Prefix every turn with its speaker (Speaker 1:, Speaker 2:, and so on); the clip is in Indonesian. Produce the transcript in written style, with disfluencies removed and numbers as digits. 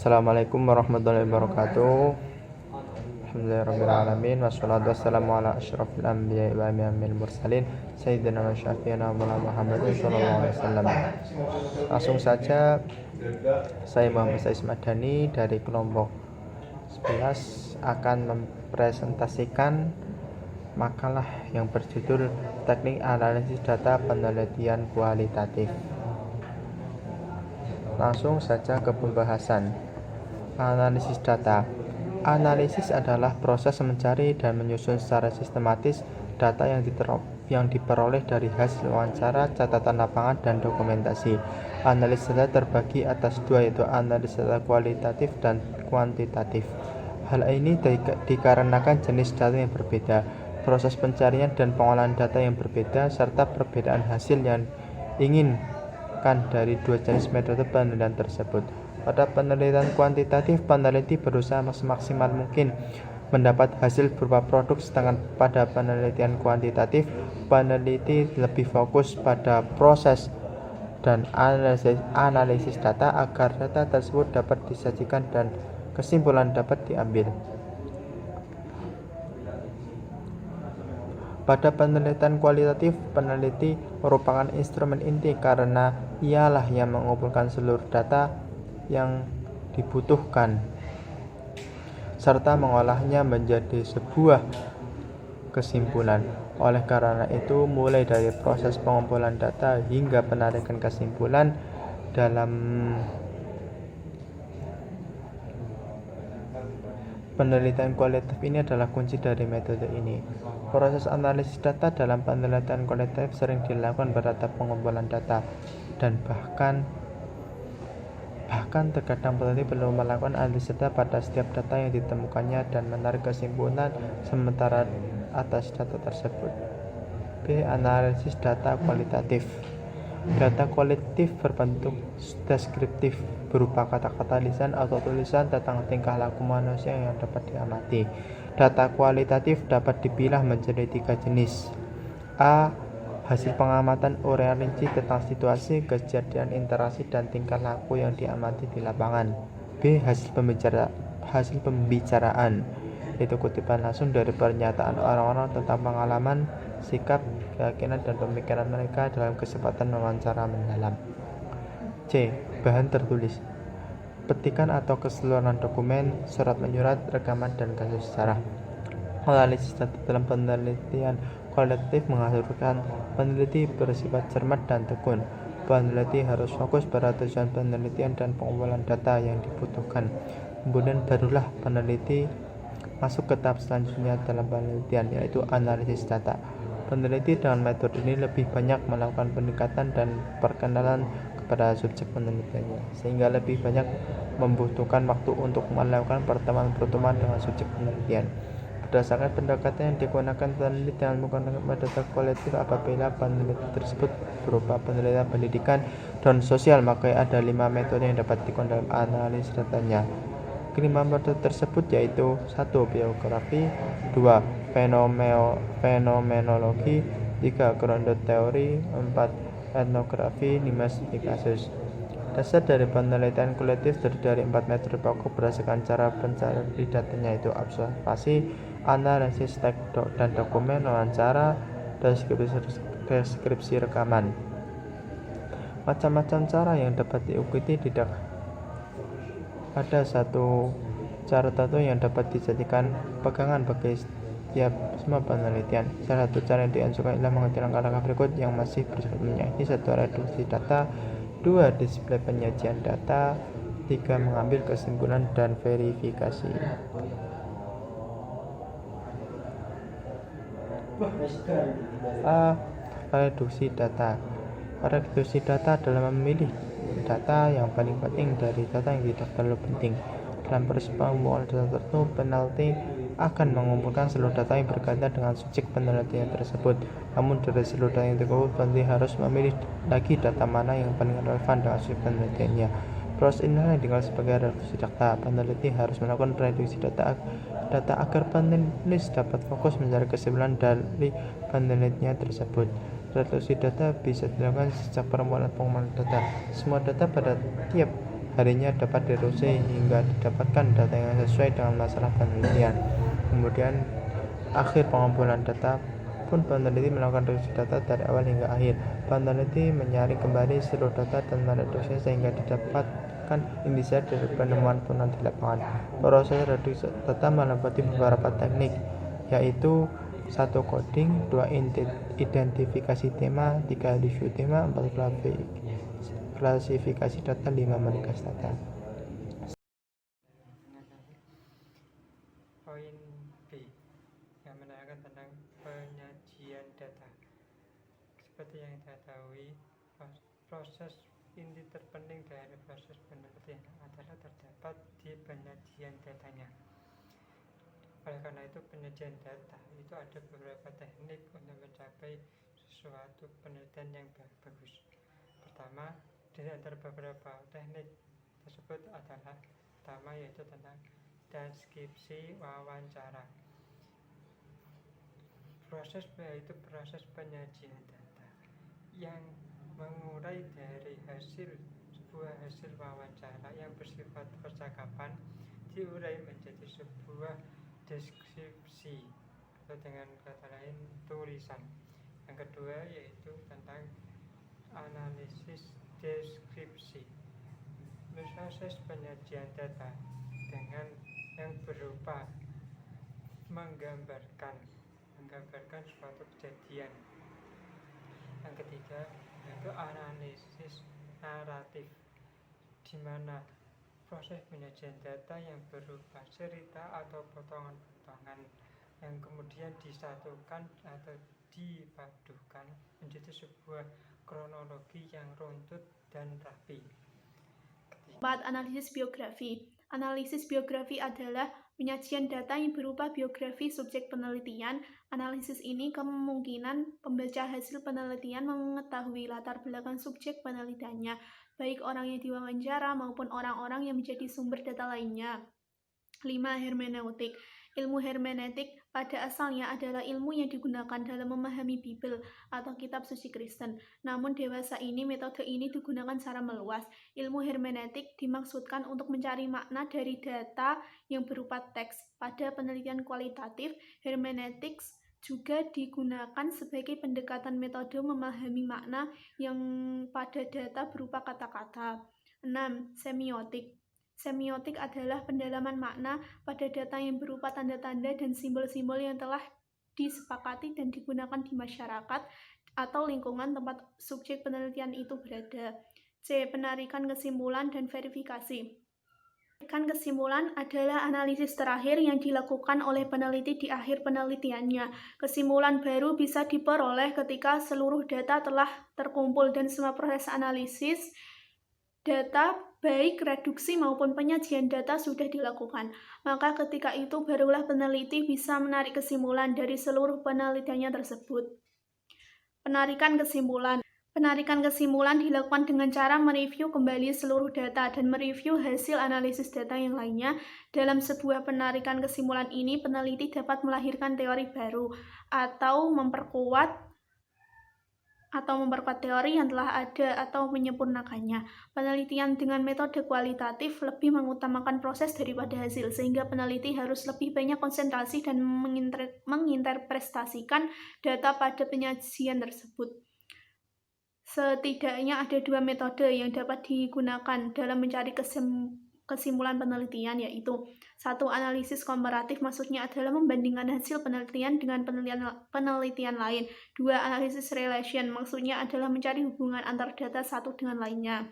Speaker 1: Assalamualaikum warahmatullahi wabarakatuh. Alhamdulillahirrahmanirrahim. Wassalatu wassalamu ala asyrafil anbiya wa imamil mursalin Sayyidina wa syafi'ina Muhammadin sallallahu alaihi wasallam. Langsung saja, saya Muhammad Saiz Madani dari kelompok 11 akan mempresentasikan makalah yang berjudul Teknik Analisis Data Penelitian Kualitatif. Langsung saja ke pembahasan. Analisis data. Analisis adalah proses mencari dan menyusun secara sistematis data yang diperoleh dari hasil wawancara, catatan lapangan, dan dokumentasi. Analisis data terbagi atas dua, yaitu analisis data kualitatif dan kuantitatif. Hal ini dikarenakan jenis data yang berbeda, proses pencarian dan pengolahan data yang berbeda, serta perbedaan hasil yang inginkan dari dua jenis metode penelitian tersebut. Pada penelitian kuantitatif, peneliti berusaha semaksimal mungkin mendapat hasil berupa produk, sedangkan pada penelitian kuantitatif, peneliti lebih fokus pada proses dan analisis data agar data tersebut dapat disajikan dan kesimpulan dapat diambil. Pada penelitian kualitatif, peneliti merupakan instrumen inti karena ialah yang mengumpulkan seluruh data yang dibutuhkan serta mengolahnya menjadi sebuah kesimpulan. Oleh karena itu, mulai dari proses pengumpulan data hingga penarikan kesimpulan dalam penelitian kualitatif ini adalah kunci dari metode ini. Proses analisis data dalam penelitian kualitatif sering dilakukan pada tahap pengumpulan data, dan bahkan terkadang peneliti perlu melakukan analisis data pada setiap data yang ditemukannya dan menarik kesimpulan sementara atas data tersebut. B. Analisis data kualitatif. Data kualitatif berbentuk deskriptif, berupa kata-kata lisan atau tulisan tentang tingkah laku manusia yang dapat diamati. Data kualitatif dapat dipilah menjadi tiga jenis. A. Hasil pengamatan urean rinci tentang situasi, kejadian, interaksi, dan tingkah laku yang diamati di lapangan. B. Hasil pembicaraan, yaitu kutipan langsung dari pernyataan orang-orang tentang pengalaman, sikap, keyakinan, dan pemikiran mereka dalam kesempatan wawancara mendalam. C. Bahan tertulis, petikan atau keseluruhan dokumen, surat menyurat, rekaman, dan kasus sejarah. Analisis data dalam penelitian kualitatif menghasilkan peneliti bersifat cermat dan tekun. Peneliti harus fokus pada tujuan penelitian dan pengumpulan data yang dibutuhkan. Kemudian barulah peneliti masuk ke tahap selanjutnya dalam penelitian, yaitu analisis data. Peneliti dengan metode ini lebih banyak melakukan pendekatan dan perkenalan kepada subjek penelitiannya, sehingga lebih banyak membutuhkan waktu untuk melakukan pertemuan-pertemuan dengan subjek penelitian. Berdasarkan pendekatan yang digunakan, peneliti dengan menggunakan metode kualitatif apabila peneliti tersebut berupa penelitian pendidikan dan sosial, maka ada 5 metode yang dapat digunakan dalam analisis datanya. Kelima metode tersebut yaitu 1. Biografi, 2. Fenomenologi, 3. Grounded teori, 4. Etnografi, 5. Studi kasus. Dasar dari penelitian kualitatif terdiri dari 4 metode pokok berdasarkan cara pencarian datanya, yaitu observasi, analisis teks dan dokumen, wawancara, deskripsi rekaman. Macam-macam cara yang dapat diikuti, tidak ada satu cara tertentu yang dapat dijadikan pegangan bagi semua penelitian. Salah satu cara yang dianjurkan adalah mengerti langkah-langkah berikut yang masih bersifat yakni 1. Reduksi data, 2. Display penyajian data, 3. Mengambil kesimpulan dan verifikasi. A. Reduksi data. Reduksi data adalah memilih data yang paling penting dari data yang tidak terlalu penting. Dalam proses pengumpulan data tertentu, peneliti akan mengumpulkan seluruh data yang berkaitan dengan subjek penelitian tersebut. Namun dari seluruh data yang dikumpulkan, peneliti harus memilih lagi data mana yang paling relevan dengan subjek penelitiannya. Proses inilah yang dikenal sebagai reduksi data. Peneliti harus melakukan reduksi data agar penulis dapat fokus mencari kesimpulan dari penelitiannya tersebut. Reduksi data bisa dilakukan sejak permulaan pengumpulan data. Semua data pada tiap harinya dapat direduksi hingga didapatkan data yang sesuai dengan masalah penelitian. Kemudian akhir pengumpulan data pun peneliti melakukan reduksi data dari awal hingga akhir. Peneliti menyaring kembali seluruh data dan mereduksinya sehingga didapatkan intisari dari penemuan-penemuan di lapangan. Proses reduksi data meliputi beberapa teknik, yaitu 1. Coding, 2. Identifikasi tema, 3. Review tema, 4. Klasifikasi data, 5. Meringkas data.
Speaker 2: Poin B yang menerangkan tentang penyajian data. Seperti yang kita ketahui, proses inti terpenting dari proses penelitian adalah terdapat di penyajian datanya. Oleh karena itu, penyajian data itu ada beberapa teknik untuk mencapai suatu penelitian yang bagus. Pertama, di antara beberapa teknik tersebut adalah pertama yaitu tentang transkripsi wawancara. Proses yaitu proses penyajian data yang mengurai dari sebuah hasil wawancara yang bersifat percakapan diurai menjadi sebuah deskripsi atau dengan kata lain tulisan. Yang kedua yaitu tentang analisis deskripsi. Proses penyajian data dengan yang berupa menggambarkan suatu kejadian. Yang ketiga yaitu analisis naratif, di mana proses penyajian data yang berupa cerita atau potongan-potongan yang kemudian disatukan atau dipadukan menjadi sebuah kronologi yang runtut dan rapi.
Speaker 3: 4. Analisis biografi. Analisis biografi adalah penyajian data yang berupa biografi subjek penelitian. Analisis ini kemungkinan pembaca hasil penelitian mengetahui latar belakang subjek penelitiannya, baik orang yang diwawancara maupun orang-orang yang menjadi sumber data lainnya. 5. Hermeneutik. Ilmu hermeneutik pada asalnya adalah ilmu yang digunakan dalam memahami Bible atau kitab suci Kristen. Namun dewasa ini metode ini digunakan secara meluas. Ilmu hermeneutik dimaksudkan untuk mencari makna dari data yang berupa teks. Pada penelitian kualitatif, hermeneutics juga digunakan sebagai pendekatan metode memahami makna yang pada data berupa kata-kata. 6. Semiotik. Semiotik adalah pendalaman makna pada data yang berupa tanda-tanda dan simbol-simbol yang telah disepakati dan digunakan di masyarakat atau lingkungan tempat subjek penelitian itu berada. C. Penarikan kesimpulan dan verifikasi. Penarikan kesimpulan adalah analisis terakhir yang dilakukan oleh peneliti di akhir penelitiannya. Kesimpulan baru bisa diperoleh ketika seluruh data telah terkumpul dan semua proses analisis data, baik reduksi maupun penyajian data sudah dilakukan. Maka ketika itu barulah peneliti bisa menarik kesimpulan dari seluruh penelitiannya tersebut. Penarikan kesimpulan. Penarikan kesimpulan dilakukan dengan cara mereview kembali seluruh data dan mereview hasil analisis data yang lainnya. Dalam sebuah penarikan kesimpulan ini, peneliti dapat melahirkan teori baru atau memperkuat teori yang telah ada atau menyempurnakannya. Penelitian dengan metode kualitatif lebih mengutamakan proses daripada hasil, sehingga peneliti harus lebih banyak konsentrasi dan menginterpretasikan data pada penyajian tersebut. Setidaknya ada 2 metode yang dapat digunakan dalam mencari kesimpulan penelitian, yaitu 1. Analisis komparatif, maksudnya adalah membandingkan hasil penelitian dengan penelitian lain. 2. Analisis relation, maksudnya adalah mencari hubungan antar data satu dengan lainnya.